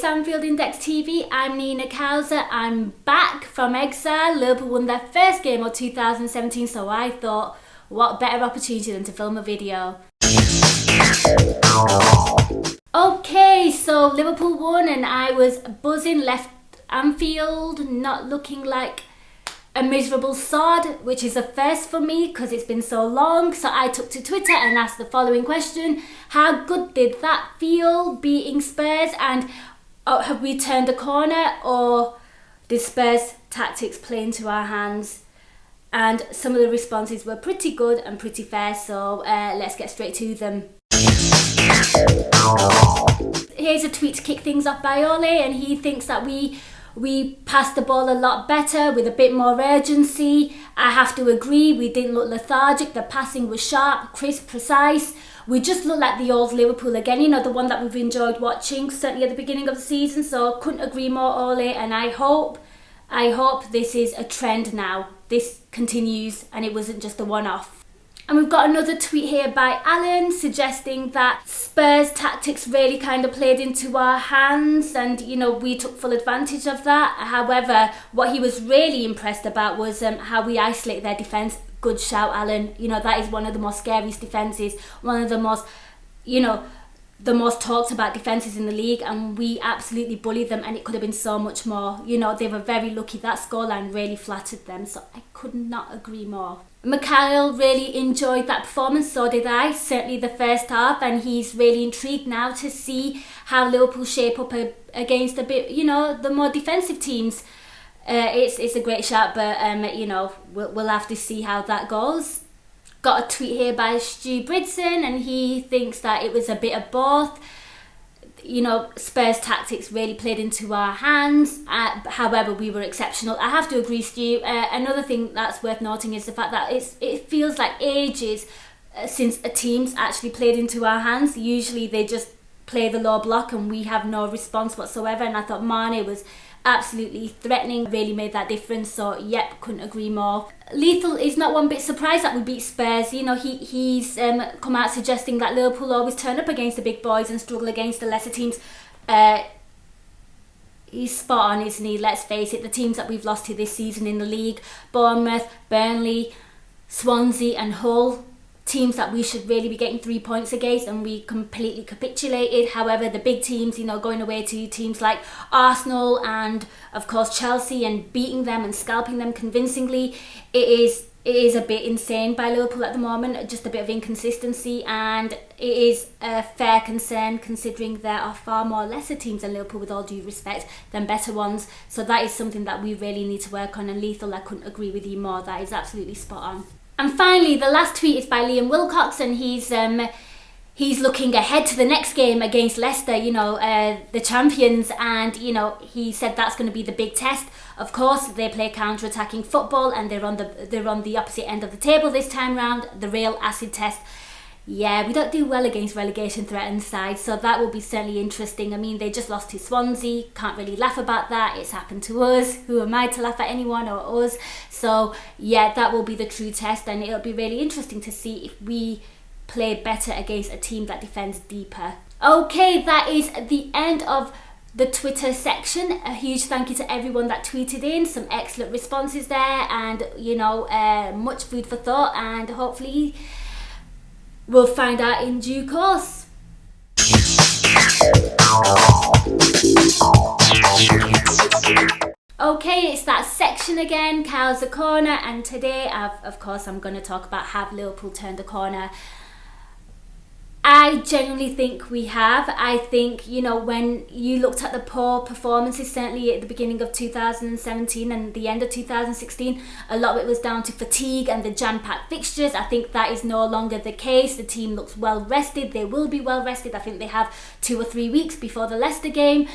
Anfield Index TV. I'm Nina Kauser. I'm back from exile. Liverpool won their first game of 2017, so I thought, what better opportunity than to film a video. Okay, so Liverpool won and I was buzzing, left Anfield not looking like a miserable sod, which is a first for me because it's been so long. So I took to Twitter and asked the following question: how good did that feel, beating Spurs, and have we turned a corner, or did Spurs tactics play into our hands? And some of the responses were pretty good and pretty fair, so let's get straight to them. Here's a tweet to kick things off by Ole, and he thinks that we passed the ball a lot better with a bit more urgency. I have to agree, we didn't look lethargic, the passing was sharp, crisp, precise. We just looked like the old Liverpool again, you know, the one that we've enjoyed watching, certainly at the beginning of the season. So couldn't agree more, Ole, and I hope this is a trend now. This continues and it wasn't just a one-off. And we've got another tweet here by Alan suggesting that Spurs tactics really kind of played into our hands and, you know, we took full advantage of that. However, what he was really impressed about was how we isolated their defence. Good shout, Alan. You know, that is one of the most scariest defences, one of the most, you know, the most talked about defences in the league, and we absolutely bullied them, and it could have been so much more. You know, they were very lucky. That scoreline really flattered them, so I could not agree more. Mikhail really enjoyed that performance, so did I, certainly the first half, and he's really intrigued now to see how Liverpool shape up against a bit, you know, the more defensive teams. It's a great shout, but you know, we'll have to see how that goes. Got a tweet here by Stu Bridson, and he thinks that it was a bit of both. You know, Spurs tactics really played into our hands. However, we were exceptional. I have to agree, Stu. Another thing that's worth noting is the fact that it feels like ages since a team's actually played into our hands. Usually they just play the low block and we have no response whatsoever. And I thought Mane was absolutely threatening, really made that difference. So yep, couldn't agree more. Lethal is not one bit surprised that we beat Spurs. You know, he's come out suggesting that Liverpool always turn up against the big boys and struggle against the lesser teams. He's spot on, isn't he? Let's face it, the teams that we've lost to this season in the league, Bournemouth, Burnley, Swansea and Hull, teams that we should really be getting 3 points against, and we completely capitulated. However, the big teams, you know, going away to teams like Arsenal and of course Chelsea and beating them and scalping them convincingly, it is a bit insane by Liverpool at the moment, just a bit of inconsistency, and it is a fair concern considering there are far more lesser teams than Liverpool, with all due respect, than better ones. So that is something that we really need to work on, and Lethal, I couldn't agree with you more. That is absolutely spot on. And finally, the last tweet is by Liam Wilcox, and he's looking ahead to the next game against Leicester, you know, the champions, and, you know, he said that's going to be the big test. Of course, they play counter-attacking football, and they're on the opposite end of the table this time round, the real acid test. Yeah, we don't do well against relegation-threatened sides, so that will be certainly interesting. I mean, they just lost to Swansea, can't really laugh about that. It's happened to us. Who am I to laugh at anyone or us? So, yeah, that will be the true test, and it'll be really interesting to see if we play better against a team that defends deeper. Okay, that is the end of the Twitter section. A huge thank you to everyone that tweeted in. Some excellent responses there, and, you know, much food for thought, and hopefully we'll find out in due course. Okay, it's that section again, Kauser Korner, and today, of course, I'm going to talk about have Liverpool turned a corner. I genuinely think we have. I think, you know, when you looked at the poor performances, certainly at the beginning of 2017 and the end of 2016, a lot of it was down to fatigue and the jam-packed fixtures. I think that is no longer the case. The team looks well rested. They will be well rested. I think they have 2 or 3 weeks before the Leicester game.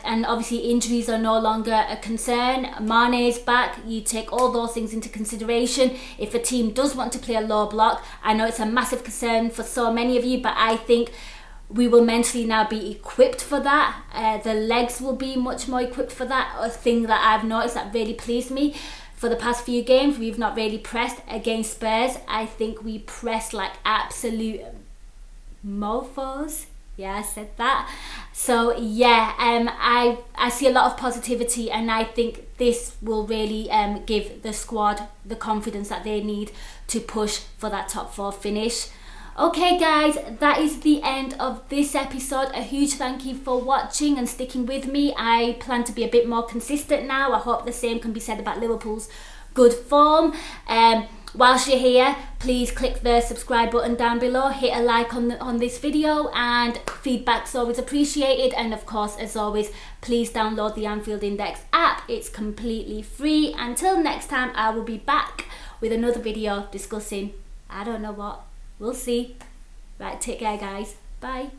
And obviously injuries are no longer a concern. Mane's back. You take all those things into consideration. If a team does want to play a low block, I know it's a massive concern for so many of you, but I think we will mentally now be equipped for that. The legs will be much more equipped for that. A thing that I've noticed that really pleased me for the past few games, we've not really pressed against Spurs. I think we pressed like absolute mofos. Yeah, I said that. So yeah, I see a lot of positivity, and I think this will really give the squad the confidence that they need to push for that top 4 finish. Okay guys, that is the end of this episode. A huge thank you for watching and sticking with me. I plan to be a bit more consistent now. I hope the same can be said about Liverpool's good form. Whilst you're here, please click the subscribe button down below, hit a like on this video, and feedback's always appreciated. And of course, as always, please download the Anfield Index app. It's completely free. Until next time, I will be back with another video discussing, I don't know what. We'll see. Right, take care guys. Bye.